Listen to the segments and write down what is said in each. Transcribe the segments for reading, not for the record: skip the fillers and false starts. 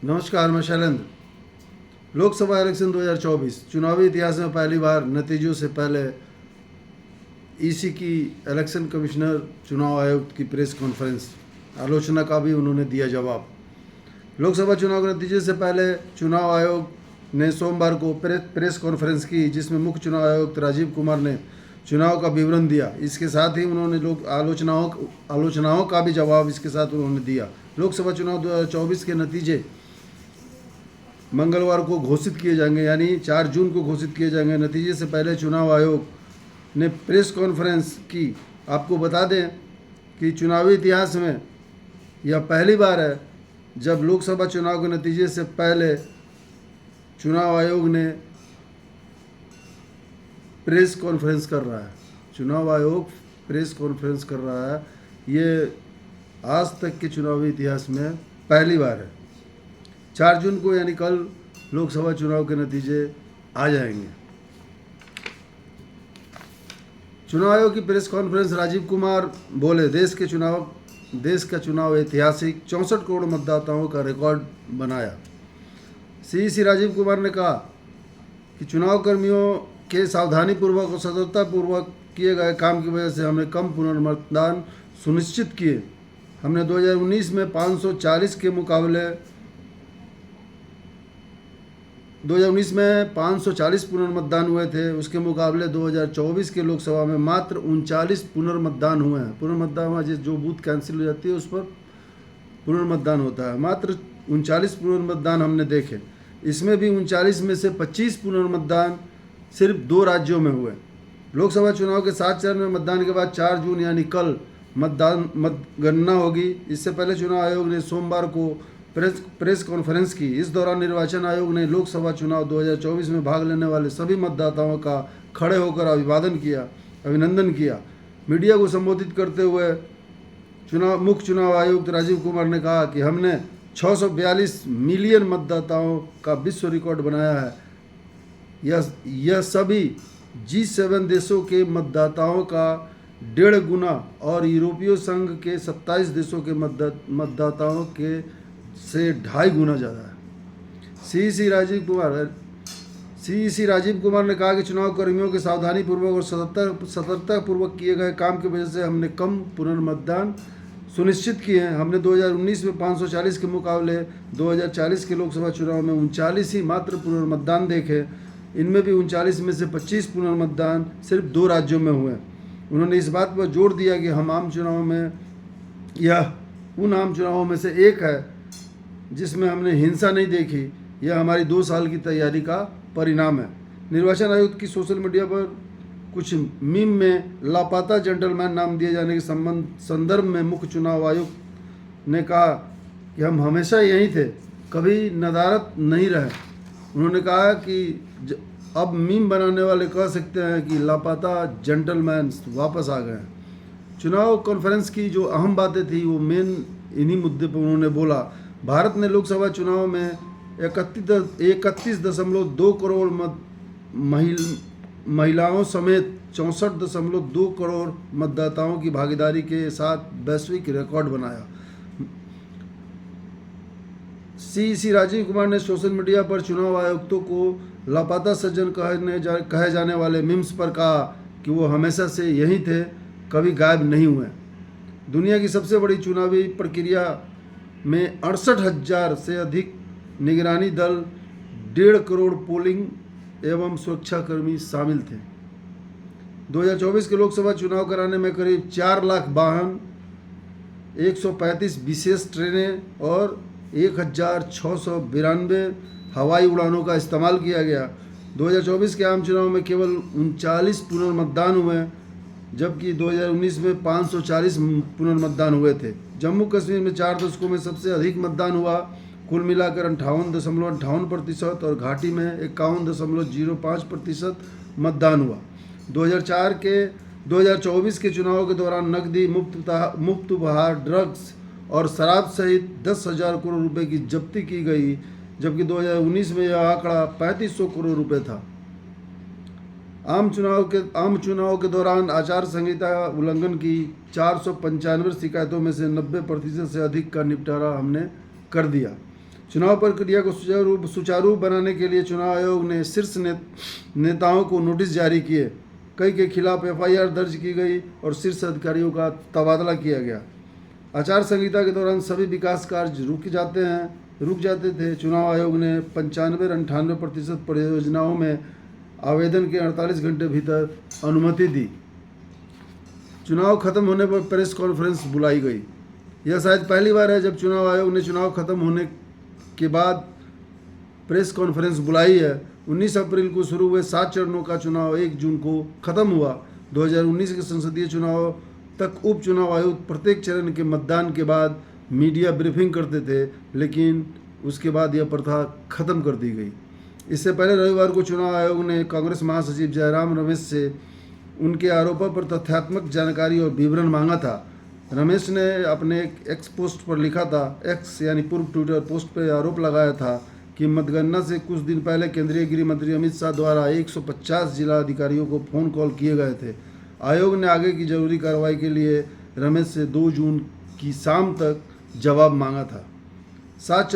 नमस्कार, मैं शैलेंद्र। लोकसभा इलेक्शन 2024 चुनावी इतिहास में पहली बार नतीजों से पहले ईसी की इलेक्शन कमिश्नर चुनाव आयुक्त की प्रेस कॉन्फ्रेंस, आलोचना का भी उन्होंने दिया जवाब। लोकसभा चुनाव के नतीजे से पहले चुनाव आयोग ने सोमवार को प्रेस कॉन्फ्रेंस की, जिसमें मुख्य चुनाव आयुक्त राजीव कुमार ने चुनाव का विवरण दिया। इसके साथ ही उन्होंने लोक आलोचनाओं का भी जवाब इसके साथ उन्होंने दिया। लोकसभा चुनाव 2024 के नतीजे मंगलवार को घोषित किए जाएंगे, यानी 4 जून को घोषित किए जाएंगे। नतीजे से पहले चुनाव आयोग ने प्रेस कॉन्फ्रेंस की। आपको बता दें कि चुनावी इतिहास में यह पहली बार है जब लोकसभा चुनाव के नतीजे से पहले चुनाव आयोग ने प्रेस कॉन्फ्रेंस कर रहा है। चुनाव आयोग प्रेस कॉन्फ्रेंस कर रहा है, ये आज तक के चुनावी इतिहास में पहली बार है। 4 जून को यानी कल लोकसभा चुनाव के नतीजे आ जाएंगे। चुनाव आयोग की प्रेस कॉन्फ्रेंस, राजीव कुमार बोले, देश का चुनाव ऐतिहासिक 64 करोड़ मतदाताओं का रिकॉर्ड बनाया। सीईसी राजीव कुमार ने कहा कि चुनाव कर्मियों के सावधानीपूर्वक और सतर्कतापूर्वक किए गए काम की वजह से हमने कम पुनर्मतदान सुनिश्चित किए। हमने 2019 में 540 के मुकाबले 2019 में 540 पुनर्मतदान हुए थे, उसके मुकाबले 2024 के लोकसभा में मात्र 39 पुनर्मतदान हुए हैं। पुनर्मतदान जो बूथ कैंसिल हो जाती है उस पर पुनर्मतदान होता है। मात्र 39 पुनर्मतदान हमने देखे। इसमें भी 39 में से 25 पुनर्मतदान सिर्फ 2 राज्यों में हुए। लोकसभा चुनाव के 7 चरण में मतदान के बाद 4 जून यानी कल मतगणना होगी। इससे पहले चुनाव आयोग ने सोमवार को प्रेस कॉन्फ्रेंस की। इस दौरान निर्वाचन आयोग ने लोकसभा चुनाव 2024 में भाग लेने वाले सभी मतदाताओं का खड़े होकर अभिनंदन किया। मीडिया को संबोधित करते हुए मुख्य चुनाव आयुक्त राजीव कुमार ने कहा कि हमने 642 मिलियन मतदाताओं का विश्व रिकॉर्ड बनाया है। यह सभी G7 देशों के मतदाताओं का 1.5 गुना और यूरोपीय संघ के 27 देशों के मतदाताओं के से 2.5 गुना ज़्यादा है। सीईसी राजीव कुमार ने कहा कि चुनाव कर्मियों के सावधानीपूर्वक और सतर्कतापूर्वक किए गए काम की वजह से हमने कम पुनर्मतदान सुनिश्चित किए हैं। हमने 2019 में 540 के मुकाबले 2040 के लोकसभा चुनाव में 39 ही मात्र पुनर्मतदान देखे। इनमें भी 39 में से 25 पुनर्मतदान सिर्फ 2 राज्यों में हुए। उन्होंने इस बात पर जोर दिया कि हम यह उन आम चुनावों में से एक है जिसमें हमने हिंसा नहीं देखी। यह हमारी 2 साल की तैयारी का परिणाम है। निर्वाचन आयुक्त की सोशल मीडिया पर कुछ मीम में लापता जेंटलमैन नाम दिए जाने के संदर्भ में मुख्य चुनाव आयुक्त ने कहा कि हम हमेशा यहीं थे, कभी नदारत नहीं रहे। उन्होंने कहा कि अब मीम बनाने वाले कह सकते हैं कि लापता जेंटलमैन वापस आ गए हैं। चुनाव कॉन्फ्रेंस की जो अहम बातें थी वो मेन इन्हीं मुद्दे पर उन्होंने बोला। भारत ने लोकसभा चुनाव में 31.2 करोड़ महिलाओं समेत 64.2 करोड़ मतदाताओं की भागीदारी के साथ वैश्विक रिकॉर्ड बनाया। सीईसी राजीव कुमार ने सोशल मीडिया पर चुनाव आयुक्तों को लापता सज्जन कहे जाने वाले मीम्स पर कहा कि वो हमेशा से यहीं थे, कभी गायब नहीं हुए। दुनिया की सबसे बड़ी चुनावी प्रक्रिया में 68,000 से अधिक निगरानी दल, 1.5 करोड़ पोलिंग एवं सुरक्षाकर्मी शामिल थे। 2024 के लोकसभा चुनाव कराने में करीब 4 लाख वाहन, 135 विशेष ट्रेनें और 1,692 हवाई उड़ानों का इस्तेमाल किया गया। 2024 के आम चुनाव में केवल 39 पुनर्मतदान हुए, जबकि 2019 में 540 पुनर्मतदान हुए थे। जम्मू कश्मीर में 4 दशकों में सबसे अधिक मतदान हुआ, कुल मिलाकर 58.58% और घाटी में 51.05% मतदान हुआ। 2024 के चुनाव के दौरान नकदी, मुफ्त उपहार, ड्रग्स और शराब सहित 10,000 करोड़ रुपए की जब्ती की गई, जबकि 2019 में यह आंकड़ा 3500 करोड़ रुपए था। आम चुनाव के दौरान आचार संहिता उल्लंघन की 495 शिकायतों में से 90% से अधिक का निपटारा हमने कर दिया। चुनाव प्रक्रिया को सुचारू बनाने के लिए चुनाव आयोग ने शीर्ष नेताओं को नोटिस जारी किए, कई के खिलाफ एफआईआर दर्ज की गई और शीर्ष अधिकारियों का तबादला किया गया। आचार संहिता के दौरान सभी विकास कार्य रुक जाते थे। चुनाव आयोग ने 95-98% परियोजनाओं में आवेदन के 48 घंटे भीतर अनुमति दी। चुनाव खत्म होने पर प्रेस कॉन्फ्रेंस बुलाई गई। यह शायद पहली बार है जब चुनाव आयोग ने चुनाव खत्म होने के बाद प्रेस कॉन्फ्रेंस बुलाई है। 19 अप्रैल को शुरू हुए 7 चरणों का चुनाव 1 जून को खत्म हुआ। 2019 के संसदीय चुनाव तक उपचुनाव आयुक्त प्रत्येक चरण के मतदान के बाद मीडिया ब्रीफिंग करते थे, लेकिन उसके बाद यह प्रथा खत्म कर दी गई। इससे पहले रविवार को चुनाव आयोग ने कांग्रेस महासचिव जयराम रमेश से उनके आरोपों पर तथ्यात्मक जानकारी और विवरण मांगा था। रमेश ने अपने एक एक्स पोस्ट पर लिखा था, एक्स यानी पूर्व ट्विटर पोस्ट पर आरोप लगाया था कि मतगणना से कुछ दिन पहले केंद्रीय गृह मंत्री अमित शाह द्वारा 150 जिला अधिकारियों को फ़ोन कॉल किए गए थे। आयोग ने आगे की जरूरी कार्रवाई के लिए रमेश से 2 जून की शाम तक जवाब मांगा था। 7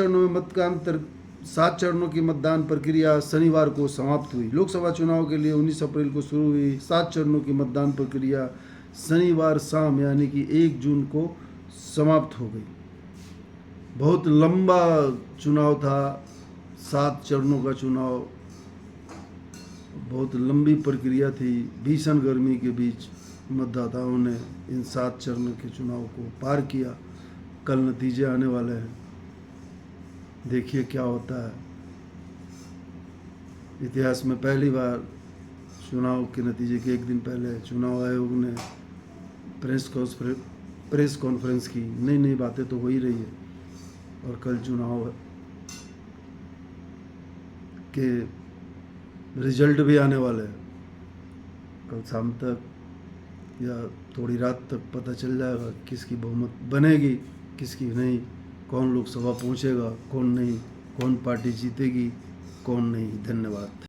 चरणों की मतदान प्रक्रिया शनिवार को समाप्त हुई। लोकसभा चुनाव के लिए 19 अप्रैल को शुरू हुई 7 चरणों की मतदान प्रक्रिया शनिवार शाम यानी कि 1 जून को समाप्त हो गई। बहुत लंबा चुनाव था, 7 चरणों का चुनाव, बहुत लंबी प्रक्रिया थी। भीषण गर्मी के बीच मतदाताओं ने इन 7 चरणों के चुनाव को पार किया। कल नतीजे आने वाले हैं, देखिए क्या होता है। इतिहास में पहली बार चुनाव के नतीजे के 1 दिन पहले चुनाव आयोग ने प्रेस कॉन्फ्रेंस की। नई नई बातें तो हो ही रही है और कल चुनाव के रिजल्ट भी आने वाले हैं। कल शाम तक या थोड़ी रात तक पता चल जाएगा किसकी बहुमत बनेगी, किसकी नहीं, कौन लोकसभा पहुंचेगा, कौन नहीं, कौन पार्टी जीतेगी, कौन नहीं। धन्यवाद।